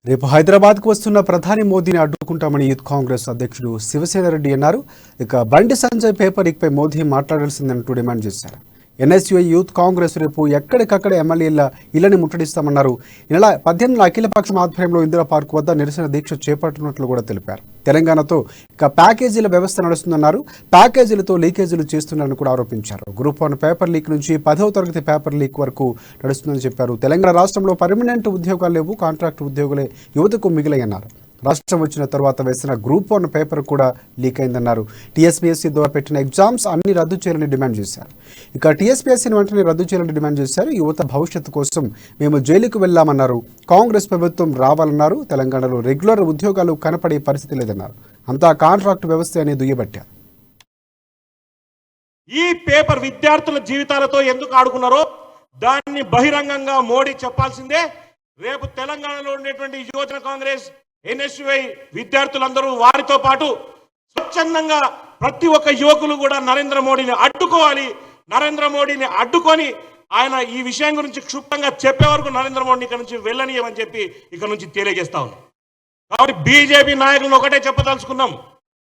రేపు హైదరాబాద్కు వస్తున్న ప్రధాని మోదీని అడ్డుకుంటామని యూత్ కాంగ్రెస్ అధ్యక్షుడు శివసేన రెడ్డి అన్నారు. ఇక బండి సంజయ్ పేపర్ లీక్పై మోదీ మాట్లాడాల్సిందంటూ డిమాండ్ చేశారు. ఎన్ఎస్యుఐ యూత్ కాంగ్రెస్ రేపు ఎక్కడికక్కడ ఎమ్మెల్యేల ఇళ్లని ముట్టడిస్తామన్నారు. ఈ నెల 18న అఖిలపక్షం ఆధ్వర్యంలో ఇందిరా పార్క్ వద్ద నిరసన దీక్ష చేపట్టనున్నట్లు కూడా తెలిపారు. తెలంగాణతో ఇక ప్యాకేజీల వ్యవస్థ నడుస్తుందన్నారు. ప్యాకేజీలతో లీకేజీలు చేస్తున్నారని కూడా ఆరోపించారు. గ్రూప్ 1 పేపర్ లీక్ నుంచి 10వ తరగతి పేపర్ లీక్ వరకు నడుస్తుందని చెప్పారు. తెలంగాణ రాష్ట్రంలో పర్మనెంట్ ఉద్యోగాలు లేవు, కాంట్రాక్ట్ ఉద్యోగులే యువతకు మిగిలాయన్నారు. రాష్ట్రం వచ్చిన తర్వాత వేసిన గ్రూప్ 1 పేపర్ కూడా లీక్ అయిందన్నారు. టీఎస్పీఎస్సీ ద్వారా పెట్టిన ఎగ్జామ్స్ అన్ని రద్దు చేయాలని డిమాండ్ చేశారు. ఇక టీఎస్పీఎస్సీని వెంటనే రద్దు చేయాలని డిమాండ్ చేశారు. యువత భవిష్యత్తు కోసం మేము జైలుకు వెళ్లామన్నారు. కాంగ్రెస్ ప్రభుత్వం రావాలన్నారు. తెలంగాణలో రెగ్యులర్ ఉద్యోగాలు కనపడే పరిస్థితి లేదన్నారు. అంతా కాంట్రాక్ట్ వ్యవస్థ అని దుయ్యబట్టారు. ఈ పేపర్ విద్యార్థుల జీవితాలతో ఎందుకు ఆడుకున్నారో దాన్ని బహిరంగంగా మోడీ చెప్పాల్సిందే. రేపు తెలంగాణలో ఉండేటువంటి యువజన కాంగ్రెస్, ఎన్ఎస్యుఐ విద్యార్థులందరూ వారితో పాటు స్వచ్ఛందంగా ప్రతి ఒక్క యువకులు కూడా నరేంద్ర మోడీని అడ్డుకోవాలి. నరేంద్ర మోడీని అడ్డుకొని ఆయన ఈ విషయం గురించి క్షుప్తంగా చెప్పే వరకు నరేంద్ర మోడీని ఇక్కడ నుంచి వెళ్ళనీయమని చెప్పి ఇక్కడ నుంచి తెలియజేస్తా ఉన్నాం. కాబట్టి బీజేపీ నాయకులను ఒకటే చెప్పదలుచుకున్నాం.